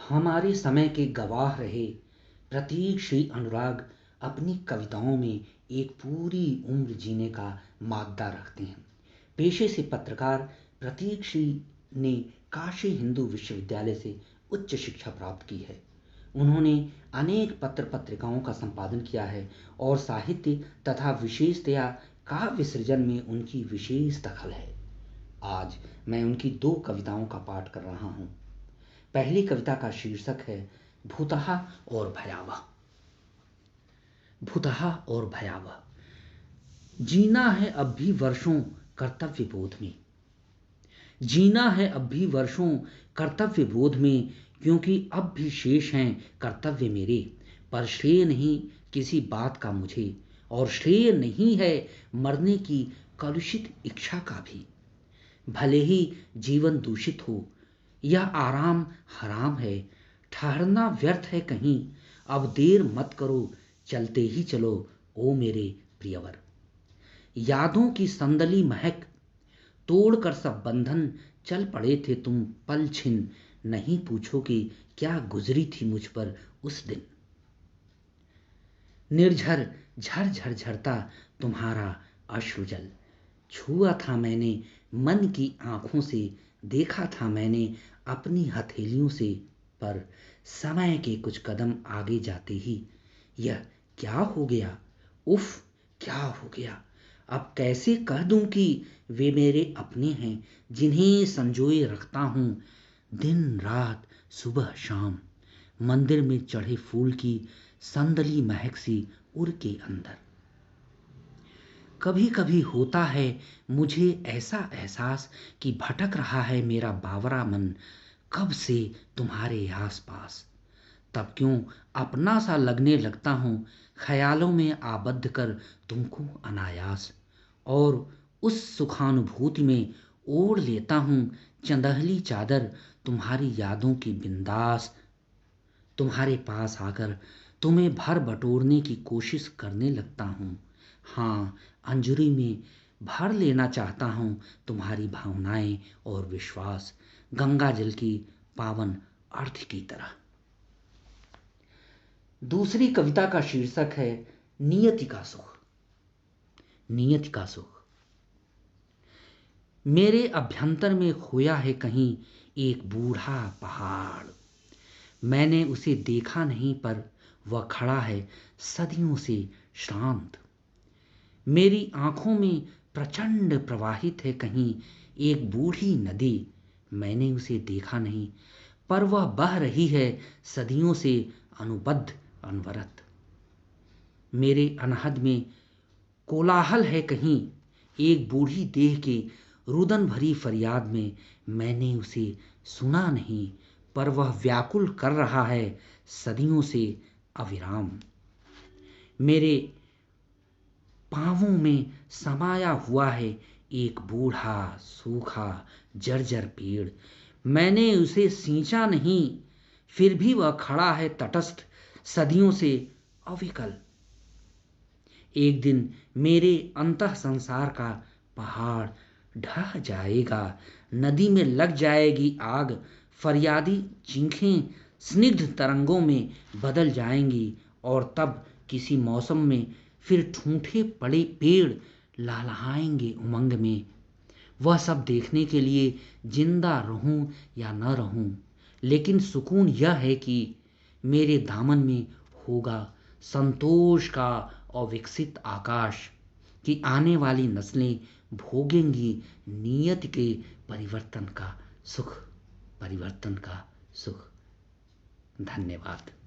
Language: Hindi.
हमारे समय के गवाह रहे प्रतीक श्री अनुराग अपनी कविताओं में एक पूरी उम्र जीने का मादा रखते हैं। पेशे से पत्रकार प्रतीक श्री ने काशी हिंदू विश्वविद्यालय से उच्च शिक्षा प्राप्त की है। उन्होंने अनेक पत्र पत्रिकाओं का संपादन किया है और साहित्य तथा विशेषतया काव्य सृजन में उनकी विशेष दखल है। आज मैं उनकी दो कविताओं का पाठ कर रहा हूं। पहली कविता का शीर्षक है भूतहा और भयावह। भूतहा और भयावह। जीना है अब भी वर्षों कर्तव्य बोध में। जीना है अब भी वर्षों कर्तव्य बोध में, क्योंकि अब भी शेष हैं कर्तव्य मेरे। पर श्रेय नहीं किसी बात का मुझे, और श्रेय नहीं है मरने की कलुषित इच्छा का भी। भले ही जीवन दूषित हो, यह आराम हराम है। ठहरना व्यर्थ है कहीं, अब देर मत करो, चलते ही चलो ओ मेरे प्रियवर। यादों की संदली महक तोड़कर सब बंधन चल पड़े थे तुम पल छिन। नहीं पूछोगे क्या गुजरी थी मुझ पर उस दिन। निर्झर झर झरता तुम्हारा अश्रुजल। छुआ था मैंने मन की आंखों से, देखा था मैंने अपनी हथेलियों से। पर समय के कुछ कदम आगे जाते ही यह क्या हो गया, उफ क्या हो गया। अब कैसे कह दूं कि वे मेरे अपने हैं, जिन्हें संजोए रखता हूं दिन रात सुबह शाम। मंदिर में चढ़े फूल की संदली महक सी उड़ के अंदर। कभी कभी होता है मुझे ऐसा एहसास कि भटक रहा है मेरा बावरा मन कब से तुम्हारे आसपास। तब क्यों अपना सा लगने लगता हूं ख्यालों में आबद्ध कर तुमको अनायास। और उस सुखानुभूति में ओढ़ लेता हूं चंदहली चादर तुम्हारी यादों की बिंदास। तुम्हारे पास आकर तुम्हें भर बटोरने की कोशिश करने लगता हूं। हाँ, अंजुरी में भर लेना चाहता हूं तुम्हारी भावनाएं और विश्वास, गंगा जल की पावन अर्थ की तरह। दूसरी कविता का शीर्षक है नियति का सुख। नियति का सुख। मेरे अभ्यंतर में खोया है कहीं एक बूढ़ा पहाड़। मैंने उसे देखा नहीं, पर वह खड़ा है सदियों से शांत। मेरी आंखों में प्रचंड प्रवाहित है कहीं एक बूढ़ी नदी। मैंने उसे देखा नहीं, पर वह बह रही है सदियों से अनुबद्ध अनवरत। मेरे अनहद में कोलाहल है कहीं एक बूढ़ी देह के रुदन भरी फरियाद में। मैंने उसे सुना नहीं, पर वह व्याकुल कर रहा है सदियों से अविराम। मेरे पांवों में समाया हुआ है एक बूढ़ा सूखा जर्जर पेड़। मैंने उसे सींचा नहीं, फिर भी वह खड़ा है तटस्थ सदियों से अविकल। एक दिन मेरे अंतः संसार का पहाड़ ढह जाएगा, नदी में लग जाएगी आग। फरियादी चीखें स्निग्ध तरंगों में बदल जाएंगी, और तब किसी मौसम में फिर ठूंठे पड़े पेड़ लहलहाएंगे उमंग में। वह सब देखने के लिए जिंदा रहूं या न रहूं, लेकिन सुकून यह है कि मेरे दामन में होगा संतोष का अविकसित आकाश, कि आने वाली नस्लें भोगेंगी नियति के परिवर्तन का सुख। परिवर्तन का सुख। धन्यवाद।